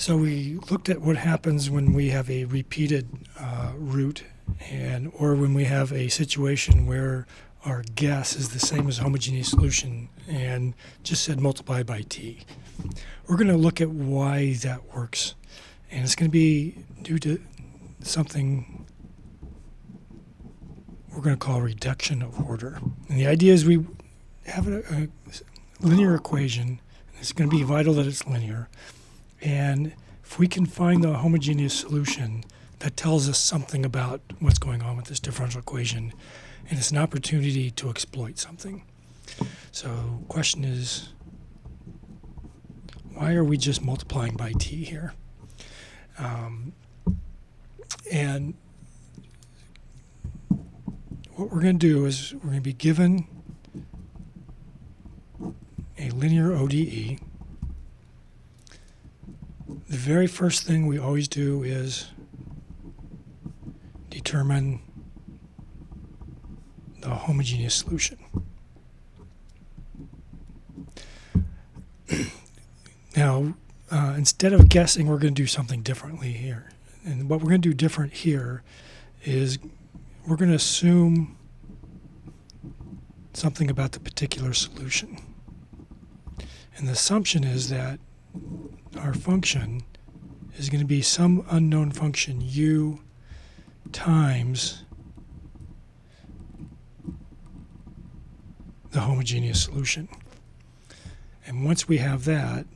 So we looked at what happens when we have a repeated root, or when we have a situation where our guess is the same as a homogeneous solution and just said multiply by t. We're going to look at why that works, and it's going to be due to something we're going to call reduction of order. And the idea is we have a linear equation, and it's going to be vital that it's linear. And if we can find the homogeneous solution, that tells us something about what's going on with this differential equation, and it's an opportunity to exploit something. So the question is, why are we just multiplying by t here? And what we're going to do is we're going to be given a linear ODE. The very first thing we always do is determine the homogeneous solution. Now, instead of guessing, we're going to do something differently here. And what we're going to do different here is we're going to assume something about the particular solution. And the assumption is that our function is going to be some unknown function u times the homogeneous solution. And once we have that,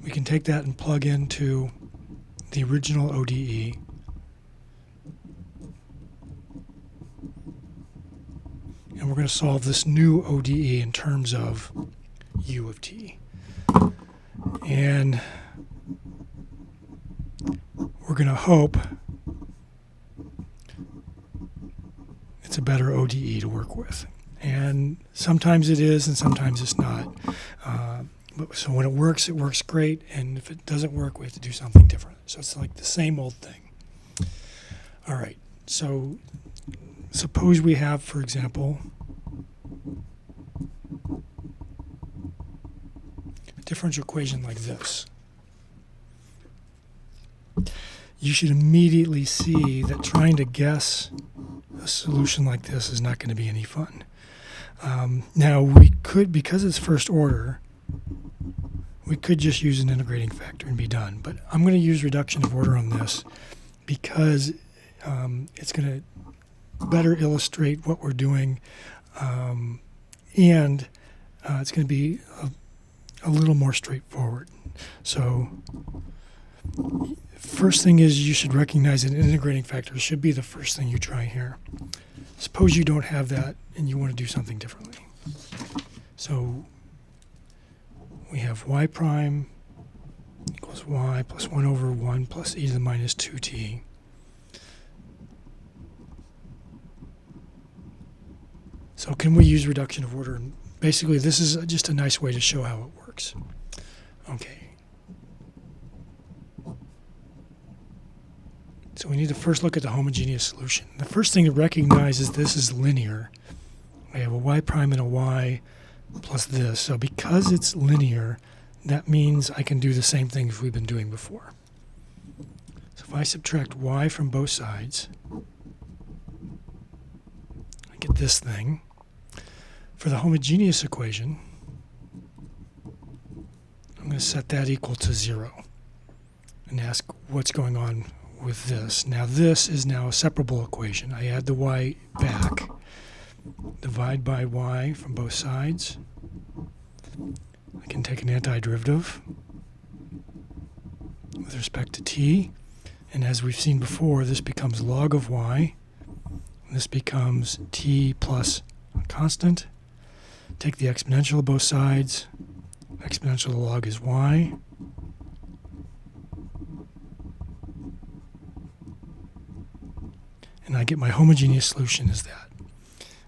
we can take that and plug into the original ODE. And we're going to solve this new ODE in terms of u of t. And we're going to hope it's a better ODE to work with. And sometimes it is, and sometimes it's not. So when it works great, and if it doesn't work, we have to do something different. So it's like the same old thing. All right, so suppose we have, for example, a differential equation like this. You should immediately see that trying to guess a solution like this is not going to be any fun. Now, we could, because it's first order, we could just use an integrating factor and be done. But I'm going to use reduction of order on this because it's going to better illustrate what we're doing, and it's going to be a little more straightforward. So first thing is you should recognize that integrating factor should be the first thing you try here. Suppose you don't have that and you want to do something differently. So we have y prime equals y plus 1 over 1 plus e to the minus 2t. So can we use reduction of order? Basically, this is just a nice way to show how it works. Okay. So we need to first look at the homogeneous solution. The first thing to recognize is this is linear. I have a y prime and a y plus this. So because it's linear, that means I can do the same things we've been doing before. So if I subtract y from both sides, I get this thing. For the homogeneous equation, I'm going to set that equal to 0 and ask what's going on with this. Now this is now a separable equation. I add the y back, divide by y from both sides. I can take an antiderivative with respect to t, and as we've seen before, this becomes log of y. This becomes t plus a constant. Take the exponential of both sides. Exponential of the log is y. And I get my homogeneous solution as that.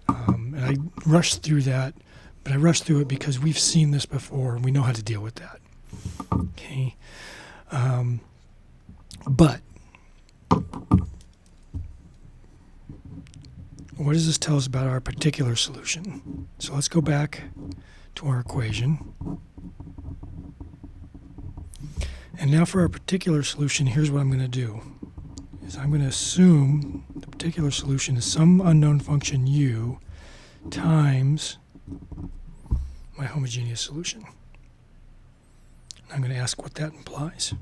And I rushed through that, but I rushed through it because we've seen this before and we know how to deal with that. Okay. But what does this tell us about our particular solution? So let's go back to our equation. And now for our particular solution, here's what I'm going to do. Is I'm going to assume the particular solution is some unknown function u times my homogeneous solution. I'm going to ask what that implies.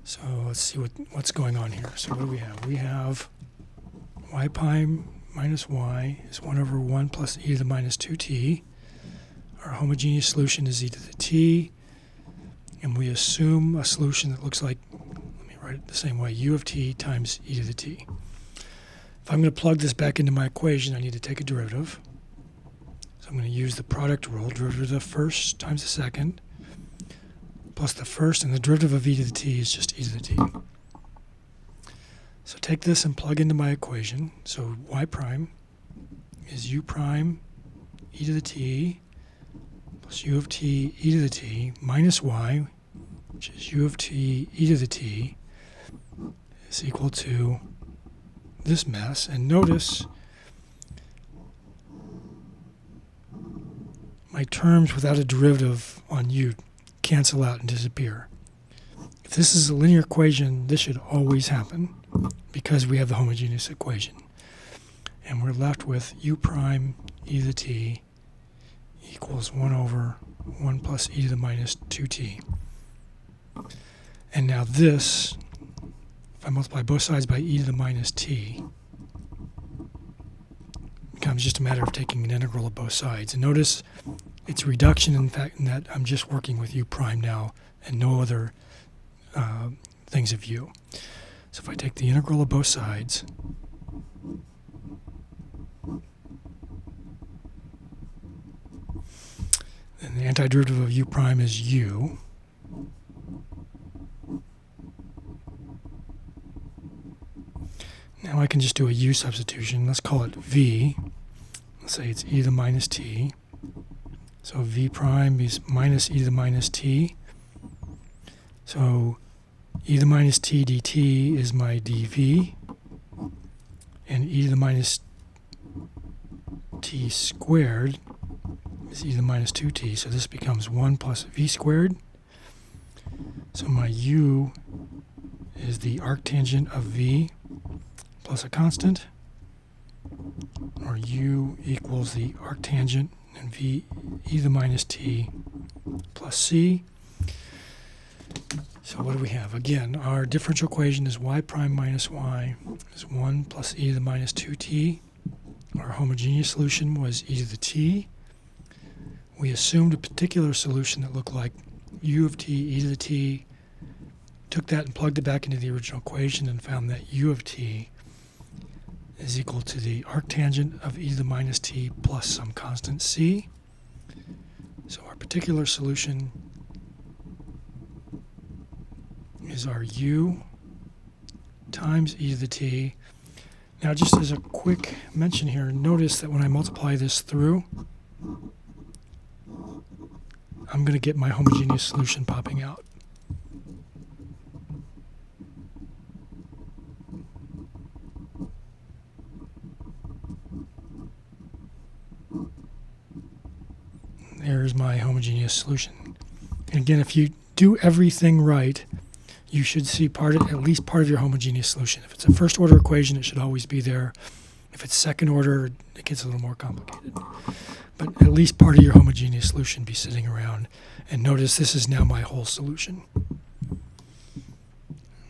So let's see what's going on here. So what do we have? We have y prime minus y is 1 over 1 plus e to the minus 2t. Our homogeneous solution is e to the t. And we assume a solution that looks like, let me write it the same way, u of t times e to the t. If I'm going to plug this back into my equation, I need to take a derivative. So I'm going to use the product rule, derivative of the first times the second, plus the first, and the derivative of e to the t is just e to the t. So take this and plug into my equation. So y prime is u prime e to the t plus u of t e to the t minus y, which is u of t e to the t, is equal to this mess. And notice my terms without a derivative on u cancel out and disappear. If this is a linear equation, this should always happen because we have the homogeneous equation. And we're left with u prime e to the t equals 1 over 1 plus e to the minus 2t. And now this, if I multiply both sides by e to the minus t, becomes just a matter of taking an integral of both sides. And notice it's a reduction, in fact, in that I'm just working with u prime now and no other things of u. So if I take the integral of both sides, then the antiderivative of u prime is u. Now I can just do a u substitution. Let's call it v. Let's say it's e to the minus t. So v prime is minus e to the minus t. So e to the minus t dt is my dv. And e to the minus t squared is e to the minus 2t. So this becomes 1 plus v squared. So my u is the arctangent of v plus a constant, or u equals the arctangent and v e to the minus t plus c. So what do we have? Again, our differential equation is y prime minus y is 1 plus e to the minus 2t. Our homogeneous solution was e to the t. We assumed a particular solution that looked like u of t e to the t, took that and plugged it back into the original equation and found that u of t is equal to the arctangent of e to the minus t plus some constant c. So our particular solution is our u times e to the t. Now just as a quick mention here, notice that when I multiply this through, I'm going to get my homogeneous solution popping out. There's my homogeneous solution. And again, if you do everything right, you should see at least part of your homogeneous solution. If it's a first order equation, it should always be there. If it's second order, it gets a little more complicated. But at least part of your homogeneous solution be sitting around. And notice this is now my whole solution.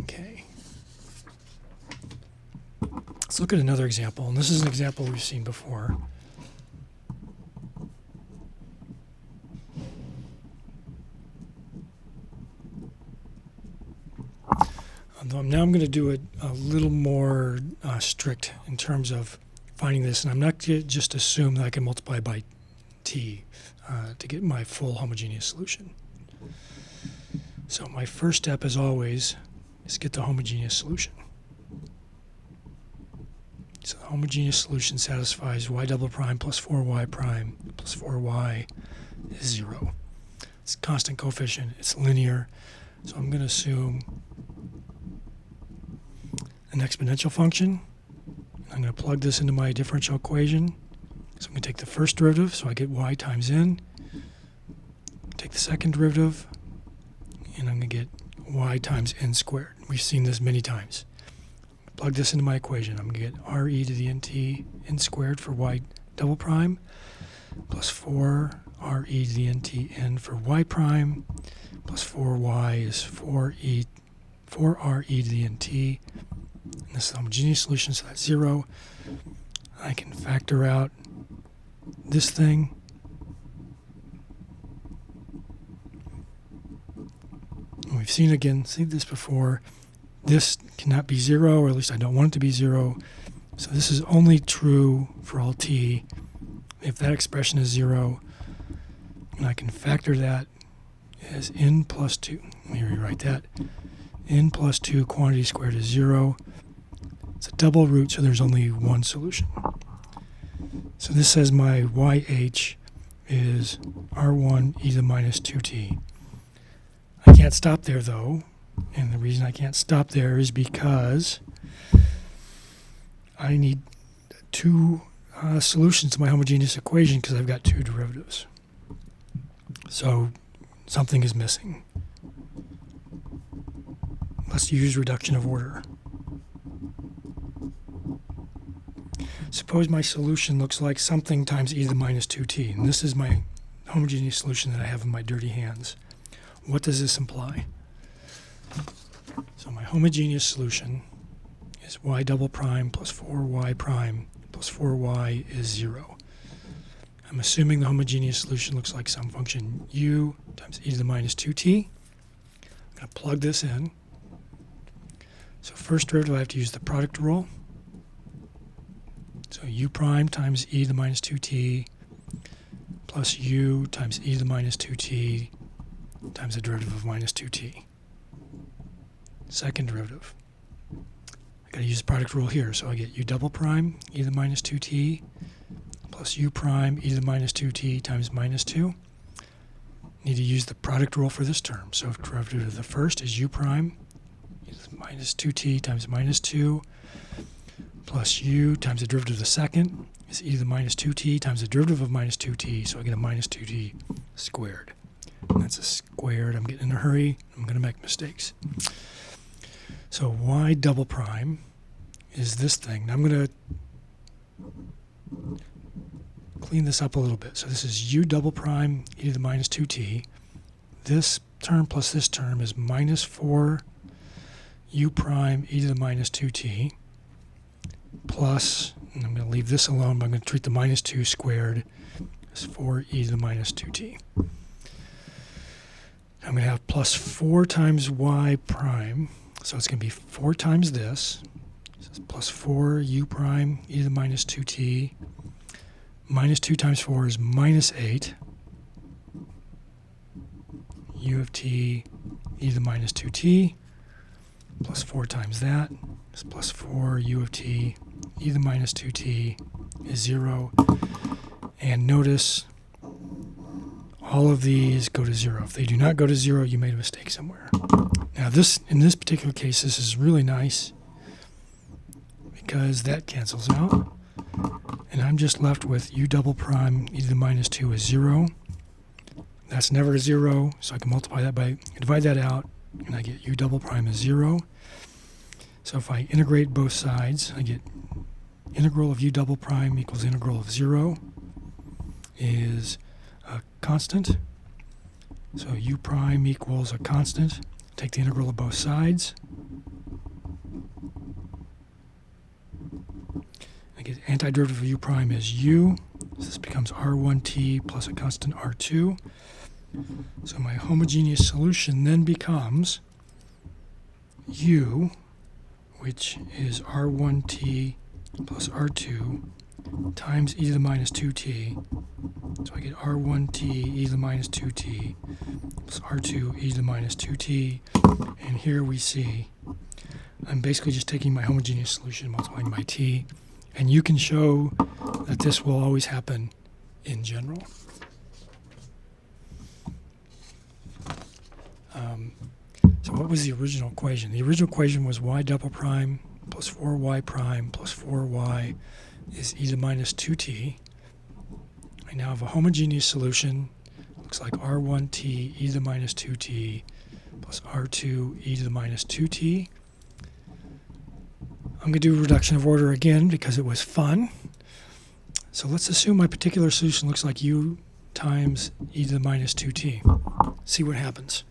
Okay. Let's look at another example. And this is an example we've seen before. Now I'm going to do it a little more strict in terms of finding this, and I'm not going to just assume that I can multiply by t to get my full homogeneous solution. So my first step, as always, is get the homogeneous solution. So the homogeneous solution satisfies y double prime plus 4y prime plus 4y is 0. It's a constant coefficient. It's linear. So I'm going to assume an exponential function. I'm going to plug this into my differential equation. So I'm going to take the first derivative, so I get y times n. Take the second derivative, and I'm going to get y times n squared. We've seen this many times. Plug this into my equation. I'm going to get re to the nt n squared for y double prime plus 4 re to the nt n for y prime plus 4y is 4re to the nt. And this is a homogeneous solution, so that's 0. I can factor out this thing. And we've seen this before. This cannot be 0, or at least I don't want it to be 0. So this is only true for all t if that expression is 0. And I can factor that as n plus 2. Let me rewrite that. N plus 2 quantity squared is 0. It's a double root, so there's only one solution. So this says my YH is R1 e to the minus 2t. I can't stop there, though. And the reason I can't stop there is because I need two solutions to my homogeneous equation because I've got two derivatives. So something is missing. Let's use reduction of order. Suppose my solution looks like something times e to the minus 2t, and this is my homogeneous solution that I have in my dirty hands. What does this imply? So my homogeneous solution is y double prime plus 4y prime plus 4y is 0. I'm assuming the homogeneous solution looks like some function u times e to the minus 2t. I'm going to plug this in. So first derivative, I have to use the product rule. So u prime times e to the minus 2t plus u times e to the minus 2t times the derivative of minus 2t. Second derivative. I got to use the product rule here, so I get u double prime e to the minus 2t plus u prime e to the minus 2t times minus 2. Need to use the product rule for this term. So if derivative of the first is u prime e to the minus 2t times minus 2 plus u times the derivative of the second is e to the minus 2t times the derivative of minus 2t, so I get a minus 2t squared. And that's a squared. I'm getting in a hurry. I'm going to make mistakes. So y double prime is this thing. Now I'm going to clean this up a little bit. So this is u double prime e to the minus 2t. This term plus this term is minus 4 u prime e to the minus 2t plus, and I'm going to leave this alone, but I'm going to treat the minus 2 squared as 4e to the minus 2t. I'm going to have plus 4 times y prime, so it's going to be 4 times this. So it's plus 4 u prime e to the minus 2t. Minus 2 times 4 is minus 8 u of t e to the minus 2t plus 4 times that is plus 4 u of t e to the minus 2t is 0. And notice all of these go to 0. If they do not go to 0, you made a mistake somewhere. Now in this particular case, this is really nice because that cancels out. And I'm just left with u double prime e to the minus 2 is 0. That's never a 0, so I can multiply that by, divide that out, and I get u double prime is 0. So if I integrate both sides, I get integral of u double prime equals integral of 0 is a constant. So u prime equals a constant. Take the integral of both sides. I get antiderivative of u prime is u. So this becomes r1t plus a constant r2. So my homogeneous solution then becomes u, which is r1t plus r2 times e to the minus 2t. So I get r1t e to the minus 2t plus r2 e to the minus 2t. And here we see I'm basically just taking my homogeneous solution and multiplying by t. And you can show that this will always happen in general. So what was the original equation? The original equation was y double prime plus 4y prime plus 4y is e to the minus 2t. I now have a homogeneous solution. Looks like r1t e to the minus 2t plus R2 e to the minus 2t. I'm going to do reduction of order again because it was fun. So let's assume my particular solution looks like u times e to the minus 2t. See what happens.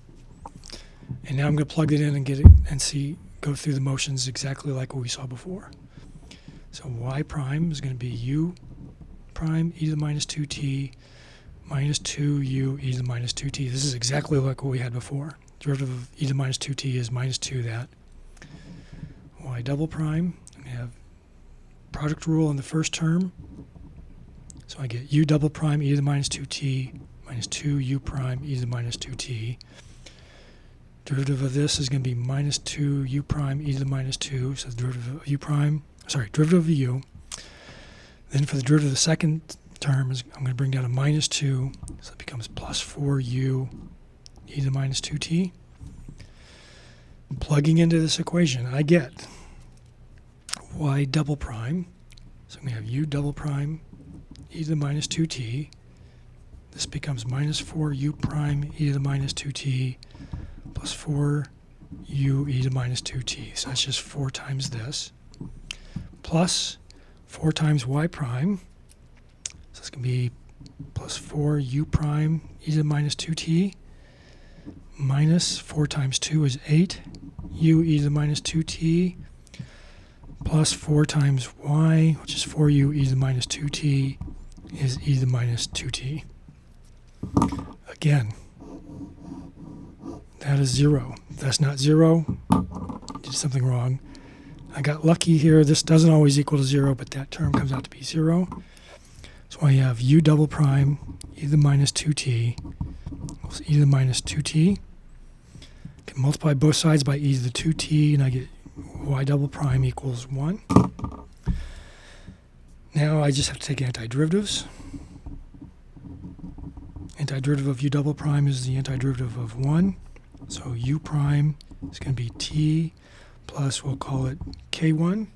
And now I'm going to plug it in and get it and go through the motions exactly like what we saw before. So y prime is going to be u prime e to the minus 2t minus 2u e to the minus 2t. This is exactly like what we had before. Derivative of e to the minus 2t is minus 2 that. Y double prime, we have product rule in the first term. So I get u double prime e to the minus 2t minus 2u prime e to the minus 2t. Derivative of this is going to be minus 2u prime e to the minus 2. So the derivative of derivative of u. Then for the derivative of the second term, I'm going to bring down a minus 2. So it becomes plus 4u e to the minus 2t. Plugging into this equation, I get y double prime. So I'm going to have u double prime e to the minus 2t. This becomes minus 4u prime e to the minus 2t plus 4u e to the minus 2t. So that's just 4 times this. Plus 4 times y prime. So it's going to be plus 4u prime e to the minus 2t minus 4 times 2 is 8 u e to the minus 2t plus 4 times y, which is 4u e to the minus 2t, is e to the minus 2t. Again, that is 0. If that's not 0, did something wrong. I got lucky here. This doesn't always equal to 0, but that term comes out to be 0. So I have u double prime e to the minus 2t equals e to the minus 2t. I can multiply both sides by e to the 2t, and I get y double prime equals 1. Now I just have to take antiderivatives. Antiderivative of u double prime is the antiderivative of 1. So u prime is going to be t plus, we'll call it k1.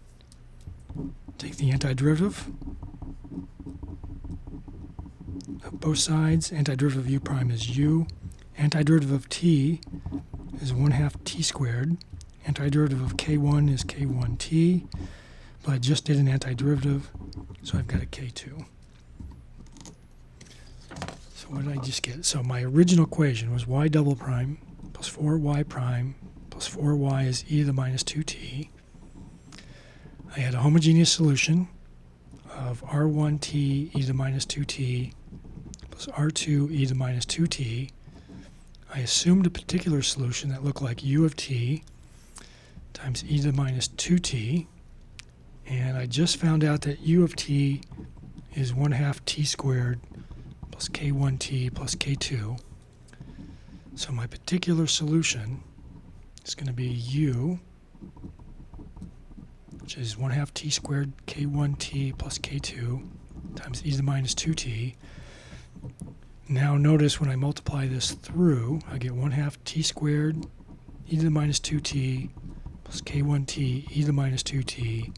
Take the antiderivative of both sides. Antiderivative of u prime is u. Antiderivative of t is 1/2 t squared. Antiderivative of k1 is k1t. But I just did an antiderivative, so I've got a k2. So what did I just get? So my original equation was y double prime plus 4y prime plus 4y is e to the minus 2t. I had a homogeneous solution of r1t e to the minus 2t plus r2 e to the minus 2t. I assumed a particular solution that looked like u of t times e to the minus 2t. And I just found out that u of t is 1/2 t squared plus k1t plus k2. So my particular solution is going to be u, which is 1/2 t squared k1t plus k2 times e to the minus 2t. Now notice when I multiply this through, I get 1/2 t squared e to the minus 2t plus k1t e to the minus 2t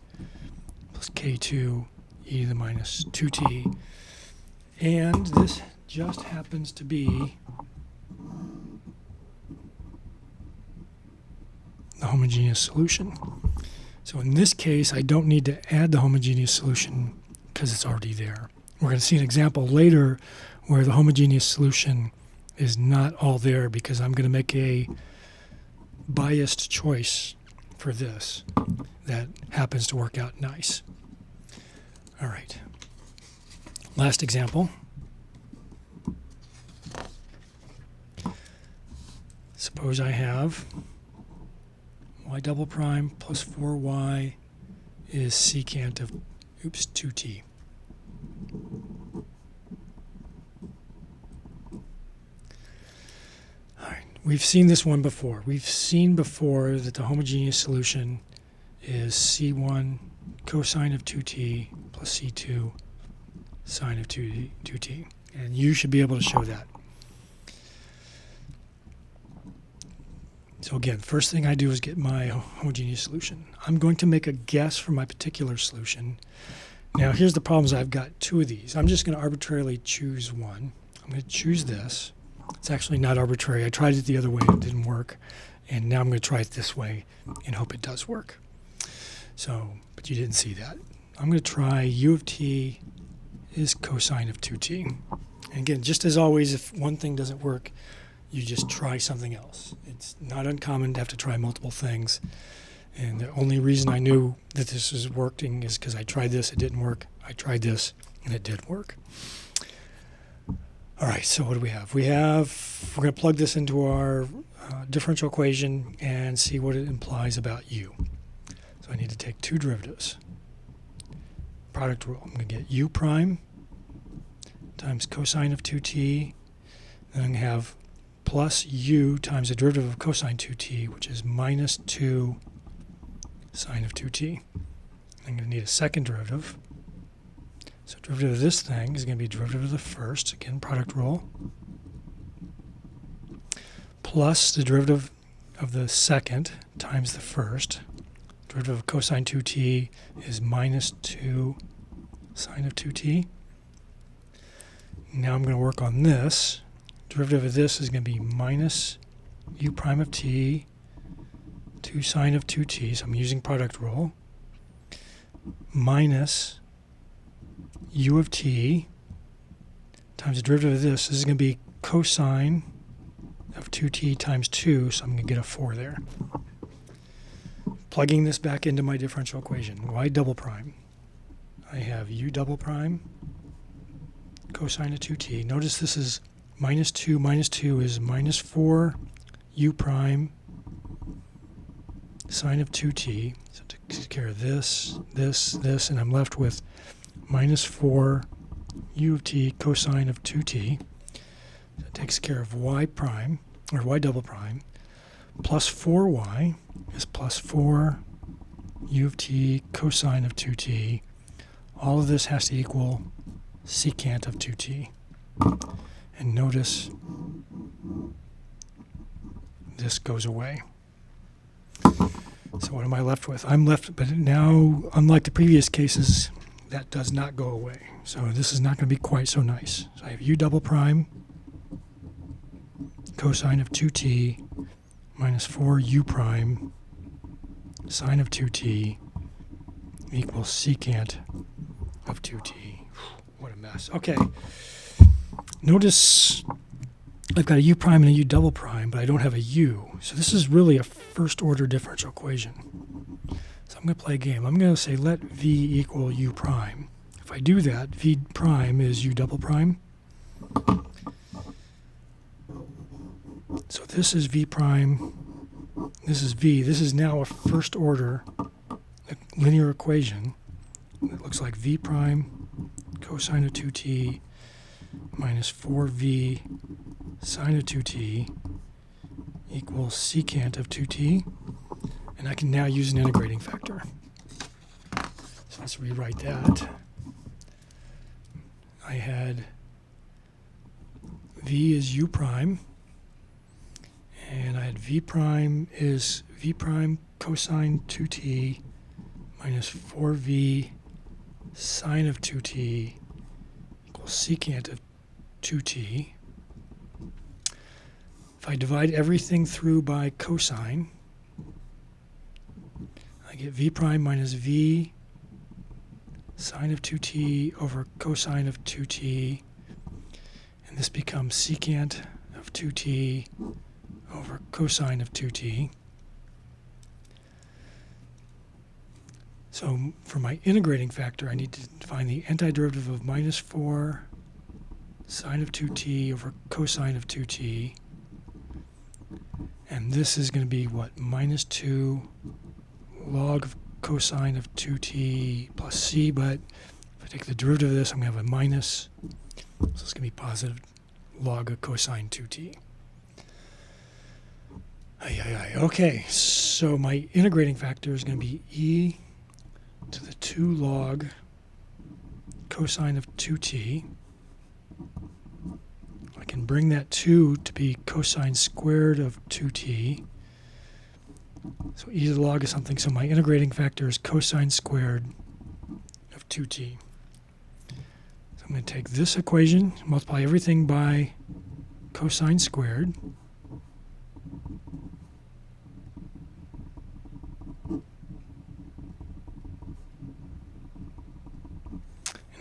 plus k2 e to the minus 2t. And this just happens to be the homogeneous solution. So in this case, I don't need to add the homogeneous solution because it's already there. We're going to see an example later where the homogeneous solution is not all there because I'm going to make a biased choice for this that happens to work out nice. All right. Last example. Suppose I have y double prime plus 4y is secant of 2t. All right, we've seen this one before. We've seen before that the homogeneous solution is c1 cosine of 2t plus c2 sine of 2t. And you should be able to show that. So again, first thing I do is get my homogeneous solution. I'm going to make a guess for my particular solution. Now here's the problem is I've got two of these. I'm just going to arbitrarily choose one. I'm going to choose this. It's actually not arbitrary. I tried it the other way, it didn't work. And now I'm going to try it this way and hope it does work. So, but you didn't see that. I'm going to try u of t is cosine of 2t. And again, just as always, if one thing doesn't work, you just try something else. It's not uncommon to have to try multiple things. And the only reason I knew that this was working is because I tried this, it didn't work. I tried this, and it did work. All right, so what do we have? We're going to plug this into our differential equation and see what it implies about u. So I need to take two derivatives. Product rule. I'm going to get u prime times cosine of 2t. Then I'm going to have plus u times the derivative of cosine 2t, which is minus 2 sine of 2t. I'm going to need a second derivative. So derivative of this thing is going to be derivative of the first, again, product rule, plus the derivative of the second times the first. Derivative of cosine 2t is minus 2 sine of 2t. Now I'm going to work on this. Derivative of this is going to be minus u prime of t, 2 sine of 2t, so I'm using product rule, minus u of t times the derivative of this. This is going to be cosine of 2t times 2, so I'm going to get a 4 there. Plugging this back into my differential equation, y double prime. I have u double prime cosine of 2t. Notice this is minus 2 is minus 4 u prime sine of 2t. So to take care of this, and I'm left with minus 4 u of t cosine of 2t. That takes care of y prime, or y double prime, plus 4y is plus 4 u of t cosine of 2t. All of this has to equal secant of 2t. And notice this goes away. So what am I left with? I'm left, but now, unlike the previous cases, that does not go away. So this is not going to be quite so nice. So I have u double prime cosine of 2t minus 4 u prime sine of 2t equals secant of 2t. What a mess. Okay. Notice I've got a u prime and a u double prime, but I don't have a u. So this is really a first order differential equation. So I'm going to play a game. I'm going to say let v equal u prime. If I do that, v prime is u double prime. So this is v prime. This is v. This is now a first order linear equation. It looks like v prime cosine of 2t minus 4v sine of 2t equals secant of 2t. And I can now use an integrating factor. So let's rewrite that. I had v is u prime, and I had v prime is v prime cosine 2t minus 4v sine of 2t equals secant of 2t. If I divide everything through by cosine, I get v prime minus v sine of 2t over cosine of 2t, and this becomes secant of 2t over cosine of 2t. So for my integrating factor, I need to find the antiderivative of minus 4 sine of 2t over cosine of 2t. And this is going to be what? Minus 2 log of cosine of 2t plus c, but if I take the derivative of this, I'm going to have a minus. So it's going to be positive log of cosine 2t. Okay, so my integrating factor is going to be e to the 2 log cosine of 2t. I can bring that 2 to be cosine squared of 2t. So e to the log of something, so my integrating factor is cosine squared of 2t. So I'm going to take this equation, multiply everything by cosine squared. And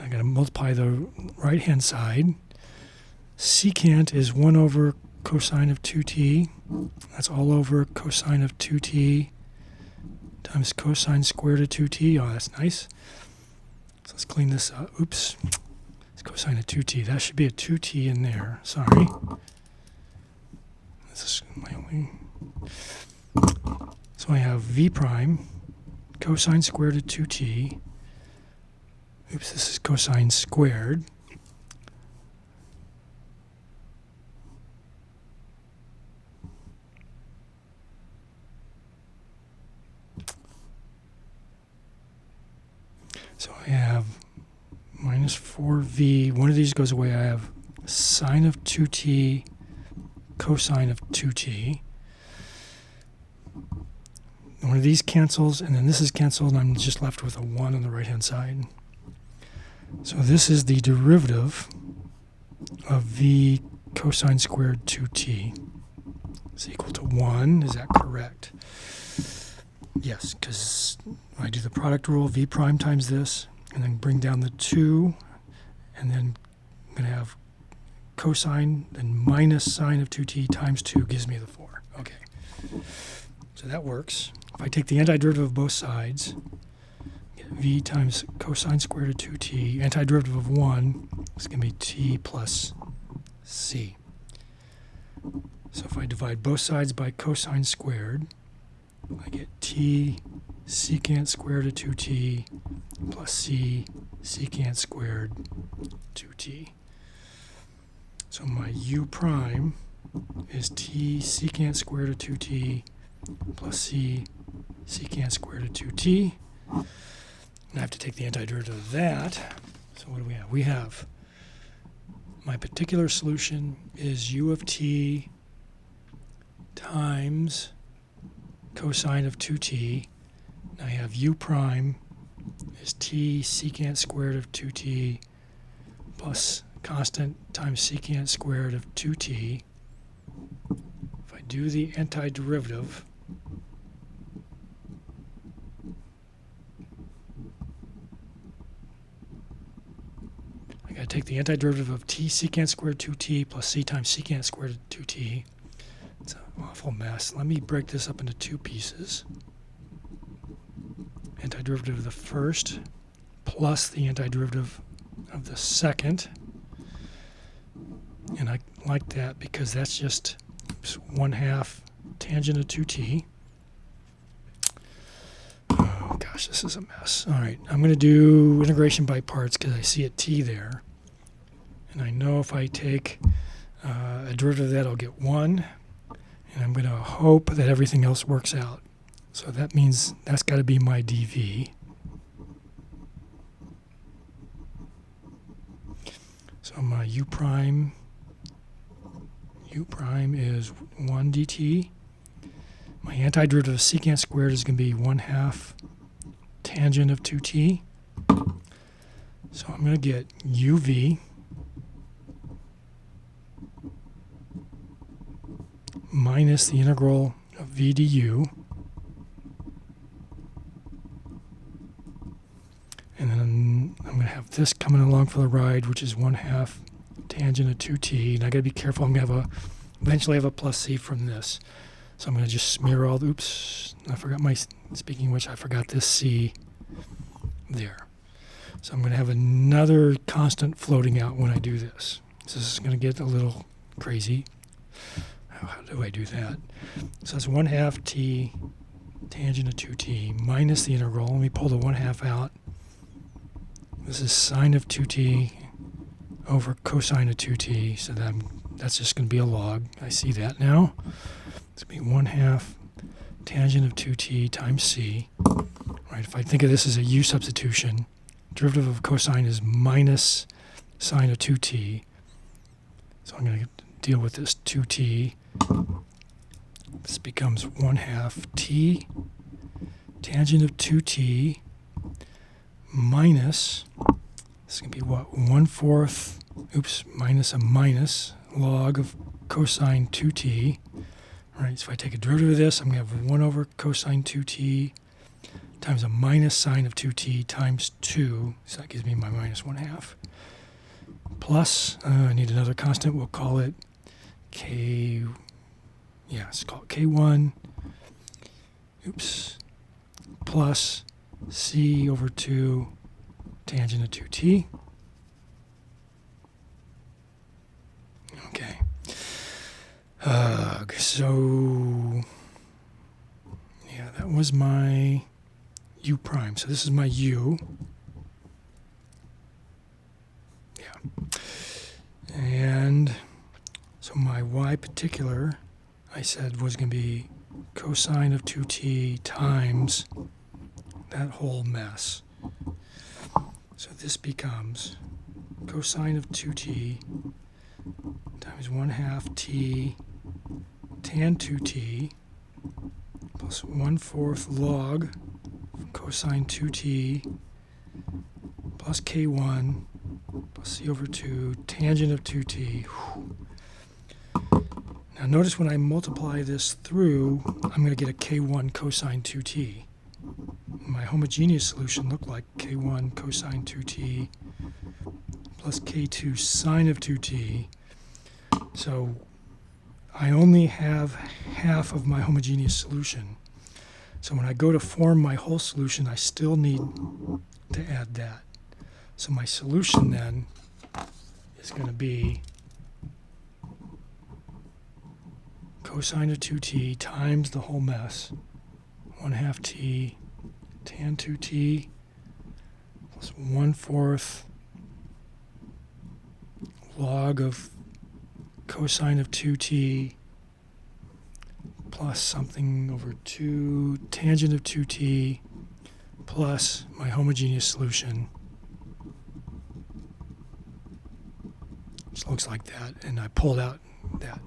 I got to multiply the right-hand side. Secant is 1 over cosine of 2t. That's all over cosine of 2t times cosine squared of 2t. Oh, that's nice. So let's clean this up. Oops. It's cosine of 2t. That should be a 2t in there. Sorry. This is my only. So I have v prime cosine squared of 2t. Oops, this is cosine squared. So I have minus 4v. One of these goes away. I have sine of 2t cosine of 2t. One of these cancels, and then this is canceled, and I'm just left with a 1 on the right-hand side. So this is the derivative of v cosine squared 2t. Is equal to 1. Is that correct? Yes, because I do the product rule, v prime times this, and then bring down the 2, and then I'm going to have cosine, then minus sine of 2t times 2 gives me the 4. Okay, so that works. If I take the antiderivative of both sides, get v times cosine squared of 2t, antiderivative of 1 is going to be t plus c. So if I divide both sides by cosine squared, I get t secant squared of 2t plus c secant squared 2t. So my u prime is t secant squared of 2t plus c secant squared of 2t. And I have to take the antiderivative of that. So what do we have? We have my particular solution is u of t times cosine of 2t. Now I have u prime is t secant squared of 2t plus constant times secant squared of 2t. If I do the antiderivative, I got to take the antiderivative of t secant squared 2t plus c times secant squared 2t. It's an awful mess. Let me break this up into two pieces. Antiderivative of the first plus the antiderivative of the second. And I like that because that's just 1/2 tangent of 2t. Oh gosh, this is a mess. All right, I'm going to do integration by parts because I see a t there. And I know if I take a derivative of that, I'll get 1. And I'm going to hope that everything else works out. So that means that's got to be my dv. So my u prime is 1 dt. My antiderivative of secant squared is going to be 1/2 tangent of 2t. So I'm going to get uv minus the integral of v du. And then I'm going to have this coming along for the ride, which is 1/2 tangent of 2t. And I got to be careful. I'm going to have eventually have a plus c from this. So I'm going to just smear all the, oops, I forgot my, speaking of which, I forgot this c there. So I'm going to have another constant floating out when I do this. So this is going to get a little crazy. How do I do that? So that's 1/2 t tangent of 2t minus the integral. Let me pull the 1/2 out. This is sine of 2t over cosine of 2t. So that's just going to be a log. I see that now. It's going to be 1/2 tangent of 2t times c. Right? If I think of this as a u substitution, derivative of cosine is minus sine of 2t. So I'm going to deal with this 2t. This becomes 1/2 t tangent of 2t minus, this is going to be what, 1/4, oops, minus a minus log of cosine 2t. All right, so if I take a derivative of this, I'm going to have 1 over cosine 2t times a minus sine of 2t times 2. So that gives me my minus 1/2. Plus, I need another constant. We'll call it k. Yeah, let's call it k1. Oops. Plus c over 2 tangent of 2t. Okay. So, yeah, that was my u prime. So this is my u. Yeah. And so my y particular, I said, was going to be cosine of 2t times that whole mess. So this becomes cosine of 2t times 1/2 t tan 2t plus 1/4 log cosine 2t plus k1 plus c over 2 tangent of 2t. Now notice when I multiply this through, I'm going to get a k1 cosine 2t. My homogeneous solution looked like k1 cosine 2t plus k2 sine of 2t. So I only have half of my homogeneous solution. So when I go to form my whole solution, I still need to add that. So my solution then is going to be cosine of 2t times the whole mess, 1/2 t tan 2t plus 1/4 log of cosine of 2t plus something over 2 tangent of 2t plus my homogeneous solution. Just looks like that, and I pulled out that.